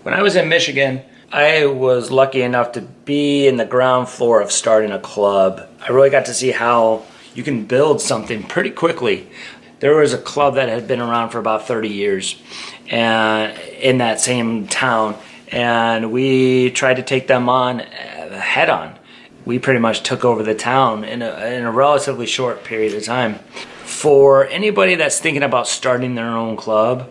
When I was in Michigan, I was lucky enough to be in the ground floor of starting a club. I really got to see how you can build something pretty quickly. There was a club that had been around for about 30 years and in that same town, and we tried to take them on head on. We pretty much took over the town in a relatively short period of time. For anybody that's thinking about starting their own club,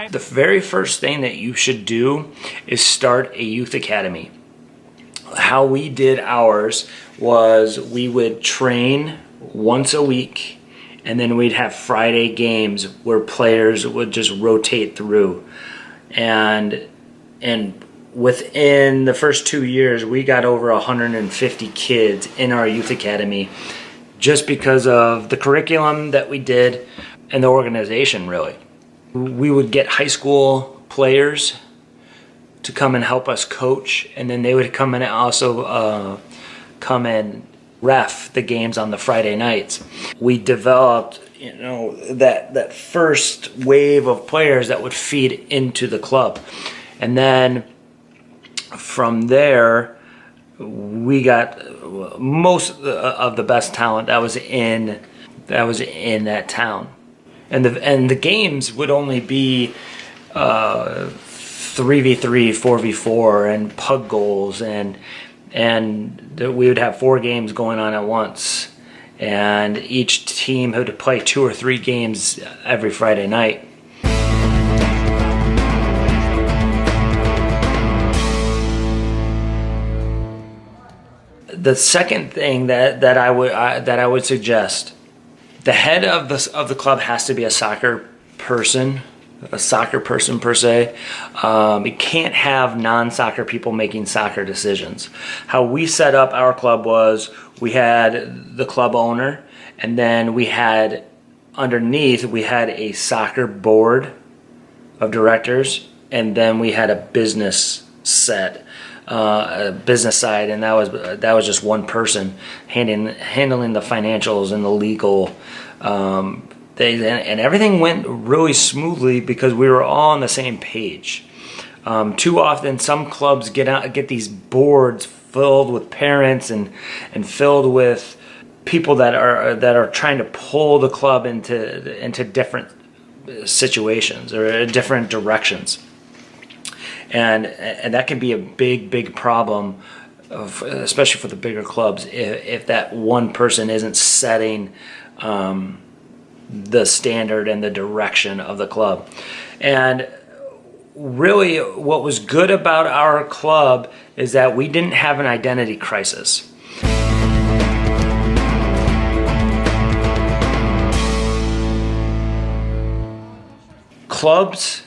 the very first thing that you should do is start a youth academy. How we did ours was we would train once a week, and then we'd have Friday games where players would just rotate through. And within the first 2 years, we got over 150 kids in our youth academy just because of the curriculum that we did and the organization, really. We would get high school players to come and help us coach, and then they would come in and also come and ref the games on the Friday nights. We developed, that first wave of players that would feed into the club, and then from there we got most of the best talent that was in that town. And the games would only be 3v3, 4v4, and pug goals, and we would have 4 games going on at once, and each team had to play 2 or 3 games every Friday night. The second thing that I would suggest. The head of the club has to be a soccer person per se. You can't have non-soccer people making soccer decisions. How we set up our club was we had the club owner, and then we had underneath a soccer board of directors, and then we had a business side, and that was just one person handling the financials and the legal things, and everything went really smoothly because we were all on the same page. Too often, some clubs get these boards filled with parents and filled with people that are trying to pull the club into different situations or different directions. And that can be a big problem, especially for the bigger clubs, if that one person isn't setting the standard and the direction of the club. And really, what was good about our club is that we didn't have an identity crisis. Clubs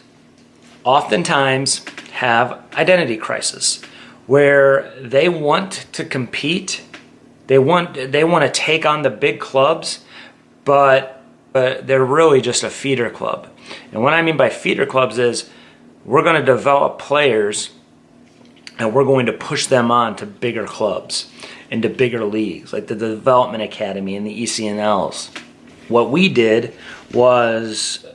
oftentimes have identity crisis where they want to compete, they want to take on the big clubs, but they're really just a feeder club. And what I mean by feeder clubs is we're going to develop players and we're going to push them on to bigger clubs, into bigger leagues like the Development Academy and the ECNLs. What we did was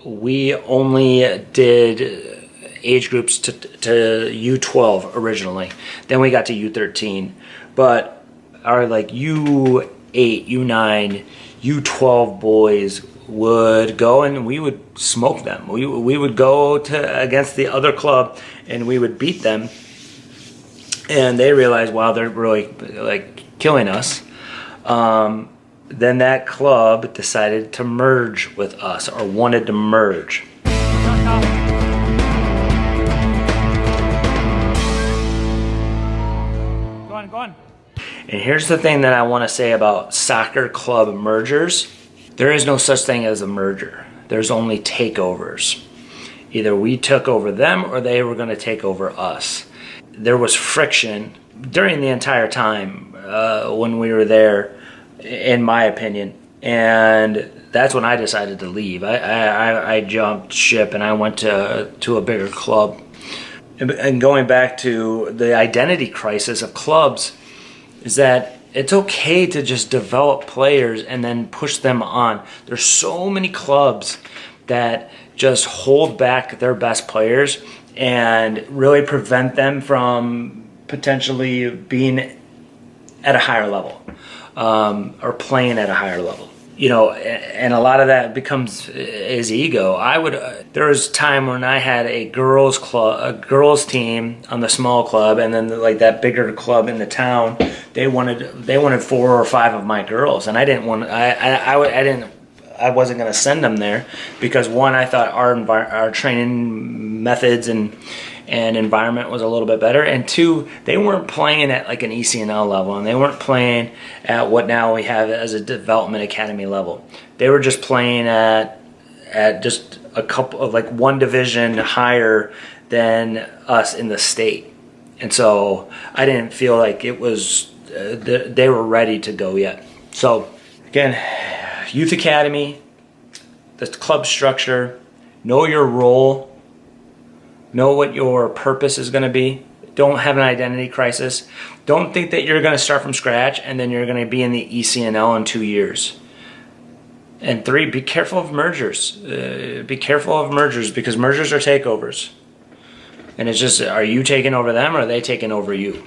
we only did age groups to U12 originally. Then we got to U13. But our U8, U9, U12 boys would go and we would smoke them. We would go against the other club and we would beat them. And they realized, wow, they're really killing us. Then that club decided to merge with us, or wanted to merge. Go on. And here's the thing that I want to say about soccer club mergers. There is no such thing as a merger. There's only takeovers. Either we took over them or they were going to take over us. There was friction during the entire time when we were there, in my opinion, and that's when I decided to leave. I jumped ship and I went to a bigger club. And going back to the identity crisis of clubs, is that it's okay to just develop players and then push them on. There's so many clubs that just hold back their best players and really prevent them from potentially being at a higher level, or playing at a higher level. And a lot of that becomes is ego. There was a time when I had a girls team on the small club, and then like that bigger club in the town, they wanted 4 or 5 of my girls, and I didn't want. I wasn't going to send them there because, one, I thought our training methods and environment was a little bit better, and 2, they weren't playing at like an ECNL level, and they weren't playing at what now we have as a development academy level. They were just playing at just a couple of, like, one division higher than us in the state, and so I didn't feel like it was they were ready to go yet. So again, youth academy, the club structure, know your role. Know what your purpose is going to be. Don't have an identity crisis. Don't think that you're going to start from scratch and then you're going to be in the ECNL in 2 years. And 3, be careful of mergers. Be careful of mergers, because mergers are takeovers. And it's just, are you taking over them or are they taking over you?